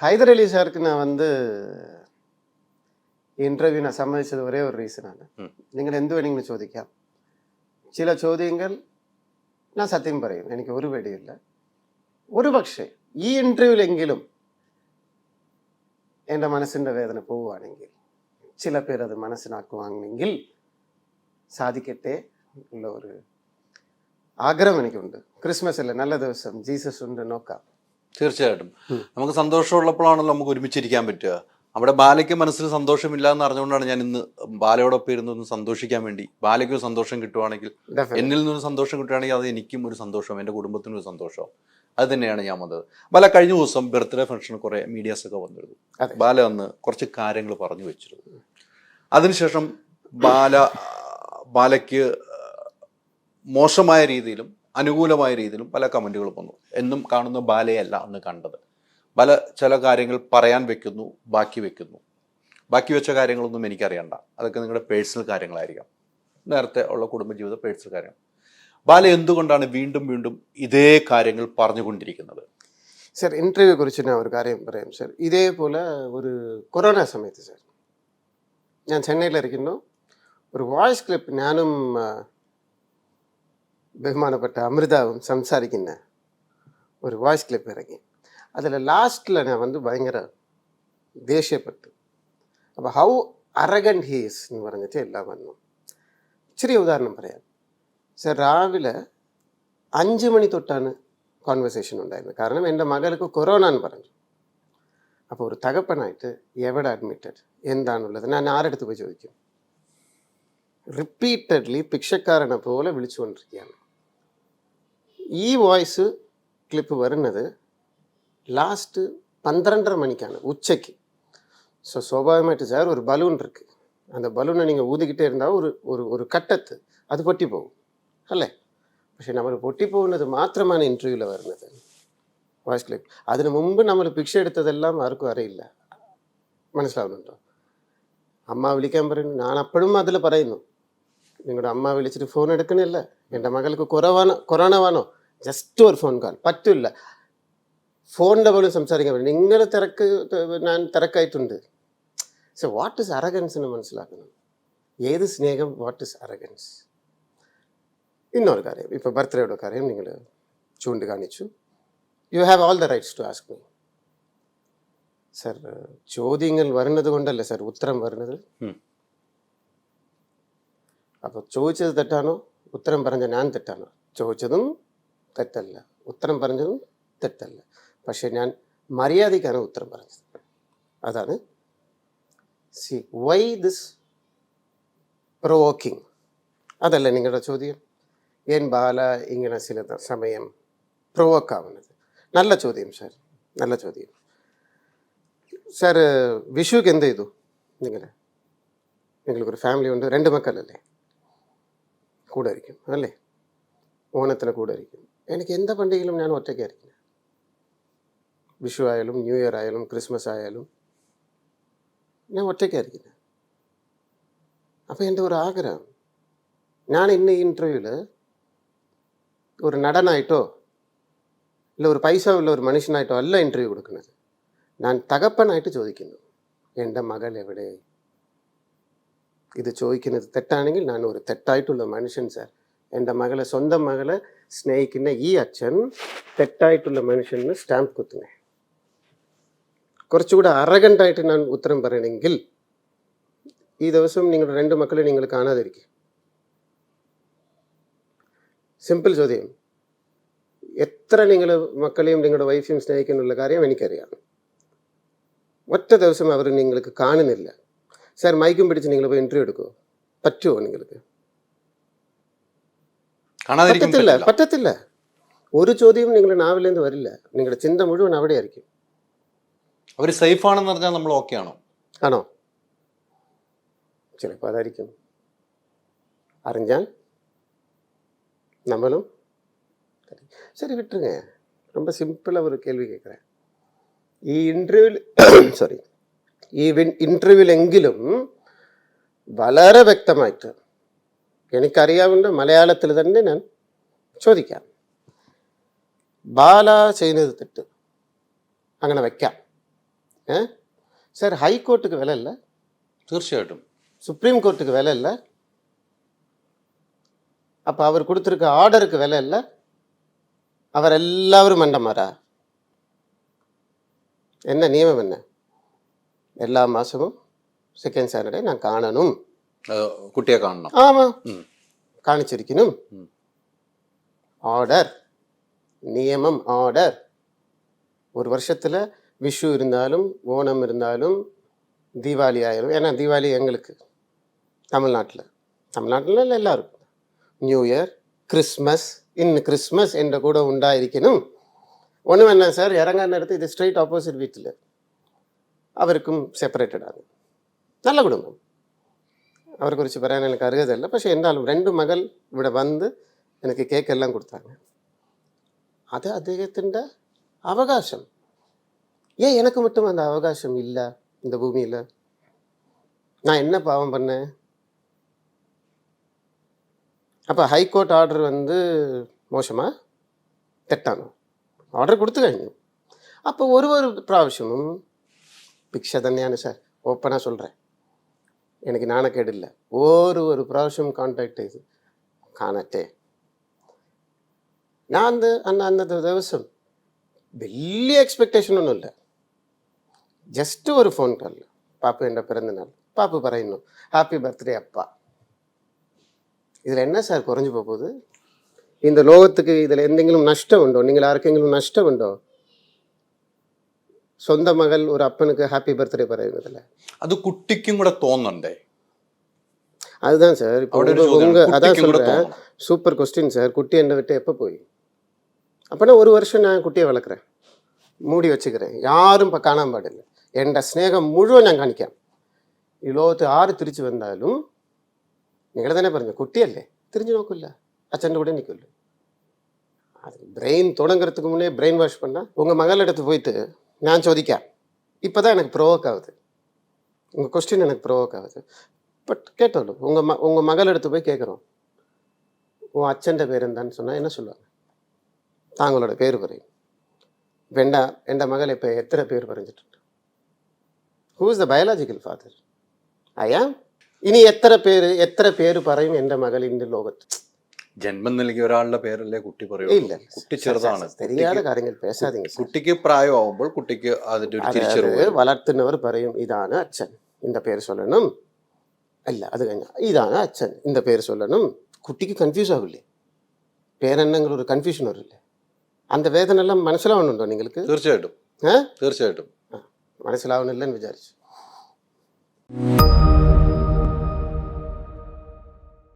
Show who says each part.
Speaker 1: ഹൈദർ അലി സാർക്ക് ഞാൻ ഇന്റർവ്യൂ ഞാൻ സമ്മതിച്ചത് ഒരേ ഒരു റീസണാണ്. നിങ്ങൾ എന്ത് വേണമെങ്കിലും ചോദിക്കാം. ചില ചോദ്യങ്ങൾ ഞാൻ സത്യം പറയും, എനിക്ക് ഒരു പേടിയില്ല. ഒരു പക്ഷേ ഈ ഇന്റർവ്യൂവിലെങ്കിലും എൻ്റെ മനസ്സിൻ്റെ വേദന പോവുകയാണെങ്കിൽ, ചില പേരത് മനസ്സിലാക്കുവാണെങ്കിൽ സാധിക്കട്ടെ ഉള്ള ഒരു ആഗ്രഹം എനിക്കുണ്ട്. ക്രിസ്മസ് അല്ലേ, നല്ല ദിവസം, ജീസസ് ഉണ്ട്, നോക്കാം.
Speaker 2: തീർച്ചയായിട്ടും നമുക്ക് സന്തോഷമുള്ളപ്പോഴാണല്ലോ നമുക്ക് ഒരുമിച്ചിരിക്കാൻ പറ്റുക. അവിടെ ബാലയ്ക്ക് മനസ്സിൽ സന്തോഷമില്ല എന്ന് അറിഞ്ഞുകൊണ്ടാണ് ഞാൻ ഇന്ന് ബാലയോടൊപ്പം ഇരുന്ന് ഒന്ന് സന്തോഷിക്കാൻ വേണ്ടി. ബാലയ്ക്ക് ഒരു സന്തോഷം കിട്ടുവാണെങ്കിൽ, എന്നിൽ നിന്നൊരു സന്തോഷം കിട്ടുകയാണെങ്കിൽ അത് എനിക്കും ഒരു സന്തോഷം, എൻ്റെ കുടുംബത്തിനും ഒരു സന്തോഷം. അത് തന്നെയാണ് ഞാൻ വന്നത്. ബാല കഴിഞ്ഞ ദിവസം ബർത്ത്ഡേ ഫംഗ്ഷന് കുറെ മീഡിയാസ് ഒക്കെ വന്നിരുന്നു. ബാല വന്ന് കുറച്ച് കാര്യങ്ങൾ പറഞ്ഞു വെച്ചിരുന്നു. അതിനുശേഷം ബാലയ്ക്ക് മോശമായ രീതിയിലും അനുകൂലമായ രീതിയിലും പല കമന്റുകളും വന്നു. എന്നും കാണുന്ന ബാലയല്ല അന്ന് കണ്ടത്. ബാല ചില കാര്യങ്ങൾ പറയാൻ വെക്കുന്നു, ബാക്കി വെച്ച കാര്യങ്ങളൊന്നും എനിക്കറിയണ്ട. അതൊക്കെ നിങ്ങളുടെ പേഴ്സണൽ കാര്യങ്ങളായിരിക്കാം, നേരത്തെ ഉള്ള കുടുംബജീവിത പേഴ്സണൽ കാര്യങ്ങൾ. ബാല എന്തുകൊണ്ടാണ് വീണ്ടും വീണ്ടും ഇതേ കാര്യങ്ങൾ പറഞ്ഞുകൊണ്ടിരിക്കുന്നത്?
Speaker 1: സാർ, ഇന്റർവ്യൂ കുറിച്ച് ഞാൻ ഒരു കാര്യം പറയാം സാർ. ഇതേപോലെ ഒരു കൊറോണ സമയത്ത് സാർ, ഞാൻ ചെന്നൈയിലിരിക്കുന്നു. ഒരു വോയിസ് ക്ലിപ്പ് ഞാനും ബഹുമാനപ്പെട്ട അമൃതാവും സംസാരിക്കുന്ന ഒരു വോയിസ് ക്ലിപ്പ് ഇറങ്ങി. അതിൽ ലാസ്റ്റിൽ ഞാൻ ഭയങ്കര ദേഷ്യപ്പെട്ടു. അപ്പോൾ ഹൗ അറഗൻറ്റ് ഹീസ് എന്ന് പറഞ്ഞിട്ട് എല്ലാം വന്നു. ചെറിയ ഉദാഹരണം പറയാം സാർ. രാവിലെ 5 മണി തൊട്ടാണ് കോൺവെർസേഷൻ ഉണ്ടായിരുന്നത്. കാരണം എൻ്റെ മകൾക്ക് കൊറോണ എന്ന് പറഞ്ഞു. അപ്പോൾ ഒരു തകപ്പനായിട്ട് എവിടെ അഡ്മിറ്റഡ്, എന്താണുള്ളത്, ഞാൻ ആരെടുത്ത് പോയി ചോദിക്കും? റിപ്പീറ്റഡ്ലി ഭിക്ഷക്കാരനെ പോലെ വിളിച്ചുകൊണ്ടിരിക്കുകയാണ്. ഈ വോയിസ് ക്ലിപ്പ് വരുന്നത് ലാസ്റ്റ് 12:30 മണിക്കാണ്, ഉച്ചയ്ക്ക്. ஸோ സ്വാഭാവികമായിട്ട് സാർ ഒരു ബലൂൺ இருக்குது. அந்த பலூனை நீங்கள் ஊதிக்கிட்டே இருந்தால் ஒரு கட்டத்து அது പൊട്ടി പോകും അല്ലേ? പക്ഷെ നമ്മൾ പൊട്ടി പോകുന്നത് മാത്രമാണ് ഇൻ്റർവ്യൂവിൽ വരുന്നത്, വോയിസ് ക്ലിപ്പ്. അതിനു മുമ്പ് നമ്മൾ ഭിക്ഷ എടുത്തതെല്ലാം ആർക്കും അറിയില്ല. മനസ്സിലാവുന്നുണ്ടോ? അമ്മ വിളിക്കാൻ പറയുന്നു. ഞാൻ അപ്പോഴും അതിൽ പറയുന്നു, നിങ്ങളുടെ അമ്മ വിളിച്ചിട്ട് ഫോൺ എടുക്കണില്ല. എൻ്റെ മകൾക്ക് കൊറോണ വേണോ, ജസ്റ്റ് ഒരു ഫോൺ കോൾ പറ്റില്ല. ഫോണിൻ്റെ പോലും സംസാരിക്കാൻ പറ്റില്ല. നിങ്ങൾ ഞാൻ തിരക്കായിട്ടുണ്ട്. സോ വാട്ട് ഇസ് അറഗൻസ് എന്ന് മനസ്സിലാക്കണം. ഏത് സ്നേഹം, വാട്ട് ഇസ് അറഗൻസ്? ഇന്നൊരു കാര്യം, ഇപ്പോൾ ബർത്ത്ഡേയുടെ കാര്യം നിങ്ങൾ ചൂണ്ടിക്കാണിച്ചു. You have all the rights to ask me. Sir, ചോദ്യങ്ങൾ വരുന്നത് കൊണ്ടല്ലേ സർ ഉത്തരം വരുന്നത്. അപ്പോൾ ചോദിച്ചത് തെറ്റാണോ, ഉത്തരം പറഞ്ഞ ഞാൻ തെറ്റാണോ? ചോദിച്ചതും തെറ്റല്ല, ഉത്തരം പറഞ്ഞതും തെറ്റല്ല. പക്ഷെ ഞാൻ മര്യാദയ്ക്കാണ് ഉത്തരം പറഞ്ഞത്. അതാണ് സി വൈ ദിസ് പ്രൊവോക്കിംഗ്, അതല്ലേ നിങ്ങളുടെ ചോദ്യം. ഏൻ ബാല ഇങ്ങനെ ചില സമയം പ്രൊവോക്കാവുന്നത്? നല്ല ചോദ്യം സാർ, നല്ല ചോദ്യം സാർ. വിഷുക്ക് എന്ത് ചെയ്തു നിങ്ങൾക്കൊരു ഫാമിലി ഉണ്ട്, 2 മക്കളല്ലേ, കൂടെ ഇരിക്കും അല്ലേ? ഓണത്തിന് കൂടെ ഇരിക്കും. എനിക്ക് എന്താ പண்டிകയിലും ഞാൻ ഒറ്റയ്ക്കായിരിക്കും. വിഷു ആയാലും ന്യൂ ഇയർ ആയാലും ക്രിസ്മസ് ആയാലും ഞാൻ ഒറ്റയ്ക്കായിരിക്കുന്നത്. അപ്പോൾ എൻ്റെ ഒരു ആഗ്രഹം, ഞാൻ ഇന്ന് ഈ ഇൻ്റർവ്യൂവിൽ ഒരു നടനായിട്ടോ ഇല്ല ഒരു പൈസ ഉള്ള ഒരു മനുഷ്യനായിട്ടോ അല്ല ഇൻ്റർവ്യൂ കൊടുക്കുന്നത്. ഞാൻ തകപ്പനായിട്ട് ചോദിക്കുന്നു, എൻ്റെ മകൾ എവിടെ? ഇത് ചോദിക്കുന്നത് തെറ്റാണെങ്കിൽ ഞാൻ ഒരു തെറ്റായിട്ടുള്ള മനുഷ്യൻ സാർ. എൻ്റെ മകളെ, സ്വന്തം മകളെ സ്നേഹിക്കുന്ന ഈ അച്ഛൻ തെറ്റായിട്ടുള്ള മനുഷ്യന് സ്റ്റാമ്പ് കുത്തുന്നേ. കുറച്ചുകൂടെ അറഗൻ്റായിട്ട് ഞാൻ ഉത്തരം പറയണമെങ്കിൽ, ഈ ദിവസം നിങ്ങളുടെ 2 മക്കളെ നിങ്ങൾ കാണാതിരിക്കും. സിമ്പിൾ ചോദ്യം. എത്ര നിങ്ങൾ മക്കളെയും നിങ്ങളുടെ വൈഫിയും സ്നേഹിക്കുന്നുള്ള കാര്യം എനിക്കറിയാം. ഒറ്റ ദിവസം അവർ നിങ്ങൾക്ക് കാണുന്നില്ല. സാർ, മൈക്കും പിടിച്ച് നിങ്ങൾ പോയി ഇൻ്റർവ്യൂ എടുക്കുമോ? പറ്റുമോ നിങ്ങൾക്ക്? പറ്റത്തില്ല. ഒരു ചോദ്യവും നിങ്ങളുടെ നാവിലേന്ന് വരില്ല. നിങ്ങളുടെ ചിന്ത മുഴുവൻ അവിടെ ആയിരിക്കും.
Speaker 2: അവർ സേഫ് ആണെന്ന് പറഞ്ഞാൽ നമ്മൾ ഓക്കെ ആണോ?
Speaker 1: ചിലപ്പോൾ അതായിരിക്കും. അറിഞ്ഞാൽ நம்மளும் சரி விட்டுருங்க. ரொம்ப சிம்பிளாக ஒரு கேள்வி கேட்குறேன். ഈ ഇൻ്റർവ്യൂവിലെങ്കിലും വളരെ വ്യക്തമായിട്ട് എനിക്കറിയാവുന്ന മലയാളത്തിൽ തന്നെ ഞാൻ ചോദിക്കാം. ബാല ചെയ്യുന്നത് തെറ്റ്, അങ്ങനെ വയ്ക്കാം. சார் ஹைகோர்ட்டுக்கு விலை இல்லை,
Speaker 2: തീർച്ചയായിട്ടും
Speaker 1: சுப்ரீம் கோர்ட்டுக்கு விலை இல்லை, அப்போ அவர் கொடுத்துருக்க ஆர்டருக்கு விலை இல்லை, அவர் எல்லாரும் மண்டமாரா? என்ன நியமம் என்ன? എല്ലാ മാസവും സെക്കൻഡ് സാറ്റർഡേ ഞാൻ കാണണം.
Speaker 2: കുട്ടിയെ കാണണം.
Speaker 1: ആമാ
Speaker 2: ഉം.
Speaker 1: കാണിച്ചിരിക്കണം.
Speaker 2: ഉം.
Speaker 1: ഓർഡർ, നിയമം, ഓർഡർ. ஒரு வருஷத்தில் விஷு இருந்தாலும் ஓணம் இருந்தாலும் தீபாவளி ஆயிரும். ஏன்னா தீபாவளி எங்களுக்கு தமிழ்நாட்டில் எல்லாரும் நியூ இயர், கிறிஸ்மஸ், இன்னும் கிறிஸ்மஸ் என்ற கூட ഉണ്ടായിരിക്കണം. ஒன்று வேணா சார், ഇറങ്ങാൻ നേരത്ത് ഇത് സ്ട്രെയിറ്റ് ഓപ്പോസിറ്റ് വീട്ടിൽ അവർക്കും സെപ്പറേറ്റഡ് ആണ്. നല്ല കുടുംബം, അവരെക്കുറിച്ച് പറയാൻ എനിക്ക് അർഹതയില്ല. പക്ഷേ എന്തായാലും 2 മകൾ ഇവിടെ വന്ന് എനിക്ക് കേക്കെല്ലാം കൊടുത്താங்க. അത് അദ്ദേഹത്തിൻ്റെ അവകാശം. ஏன் எனக்கு மட்டும் அந்த அவகாசம் இல்லை இந்த பூமியில்? நான் என்ன பாவம் பண்ணேன்? அப்போ ഹൈക്കോർട്ട് ഓർഡർ வந்து മോശമാ തെറ്റാണോ? ഓർഡർ കൊടുത്തു കഴിഞ്ഞു. അപ്പോൾ ഒരു പ്രാവശ്യമും ഭിക്ഷ തന്നെയാണ് സാർ, ഓപ്പണാக சொல்கிறேன். എനിക്ക് നാണക്കേടില്ല. ഒരു പ്രാവശ്യം കോൺടാക്ട് ചെയ്ത് കാണട്ടെ. ഞാൻ അന്നത്തെ ദിവസം വലിയ എക്സ്പെക്ടേഷൻ ഒന്നുമില്ല. ജസ്റ്റ് ഒരു ഫോൺ കോൾ, പാപ്പു എൻ്റെ പിറന്നാൾ, പാപ്പു പറയുന്നു ഹാപ്പി ബർത്ത്ഡേ அப்பா. இதில் என்ன சார் குறைஞ்சு போகுது? இந்த லோகத்துக்கு இதில் എന്തെങ്കിലും നഷ്ടമുണ്ടോ? നിങ്ങൾ ആർക്കെങ്കിലും നഷ്ടമുണ്ടോ? സ്വന്തം മകൾ ഒരു അപ്പനുക്ക് ഹാപ്പി ബർത്ത്ഡേ പറയുന്നതല്ല.
Speaker 2: അത് കുട്ടിക്കും കൂടെ തോന്നണ്ടേ?
Speaker 1: அதுதான் சார். இப்போ
Speaker 2: അവിടെ ഒരു ചോദ്യം,
Speaker 1: அதான்
Speaker 2: കുട്ടിക്കും കൂടെ
Speaker 1: சொல்கிறேன்.
Speaker 2: തോന്നണം.
Speaker 1: Super question sir. குட்டி என்னை விட்டு எப்போ போய்? அப்போனா ஒரு வருஷம் ഞാൻ കുട്ടിയെ വളർக்கிறேன், മൂടി വെച്ചുக்கிறேன். യാരും ഇപ്പം കാണാൻ പാടില്ല. എൻ്റെ സ്നേഹം മുഴുവൻ ഞാൻ കാണിക്കാം. ഈ ലോകത്ത് ആര് തിരിച്ചു വന്നാലും നിങ്ങൾ തന്നെ പറഞ്ഞു കുട്ടിയല്ലേ, തിരിഞ്ഞു നോക്കില്ല, അച്ഛൻ്റെ കൂടെ നിൽക്കില്ല. அது பிரெயின் தொடங்குறதுக்கு முன்னே பிரெயின் வாஷ் பண்ணால் உங்கள் மகள் எடுத்து போயிட்டு நான் ചോദിക്കാം. இப்போ தான் எனக்கு ப்ரோவோக் ஆகுது, உங்கள் கொஸ்டின் எனக்கு ப்ரோவோக் ஆகுது. பட் கேட்டோம், உங்கள் மகள் எடுத்து போய் கேட்குறோம் உன் അച്ഛൻ്റെ പേരെന്താന്ന് சொன்னால் என்ன சொல்லுவாங்க? താങ്കളുടെ പേര് പറയും. എൻ്റെ മകൾ ഇപ്പോൾ എത്ര പേര് പറഞ്ഞിട്ടുണ്ട്? Who is the biological father? അയാ ഇനി എത്ര പേര് പറയും എൻ്റെ മകൾ ഇന്ന ലോകത്ത്?
Speaker 2: ജന്മം നൽകിയ ഒരാളുടെ പേരല്ലേ കുട്ടി പറയൂ?
Speaker 1: ഇല്ല,
Speaker 2: കുട്ടി ചെറുതാണ്.
Speaker 1: தெரியாத കാര്യങ്ങൾ பேசாதீங்க സാർ.
Speaker 2: കുട്ടിക്ക് പ്രായമാകുമ്പോൾ കുട്ടിക്ക് അതിന്റെ ഒരു തിരിച്ചറിവ്
Speaker 1: അതായത് വളർത്തുന്നവർ പറയും ഇതാണ് അച്ഛൻ, இந்த പേര് சொல்லணும். അല്ല, അത് കഴിഞ്ഞ ഇതാണ് അച്ഛൻ, இந்த പേര് சொல்லணும். കുട്ടിക്ക് കൺഫ്യൂസ് ആവില്ലേ? പേരെന്നെങ്കിലും ഒരു കൺഫ്യൂഷൻ വരില്ലേ? அந்த വേദന എല്ലാം മനസ്സിലാവുന്നുണ്ടോ നിങ്ങൾക്ക്?
Speaker 2: തീർച്ചയായിട്ടും തീർച്ചയായിട്ടും
Speaker 1: മനസ്സിലാവുന്നില്ലെന്ന് വിചാരിച്ചു.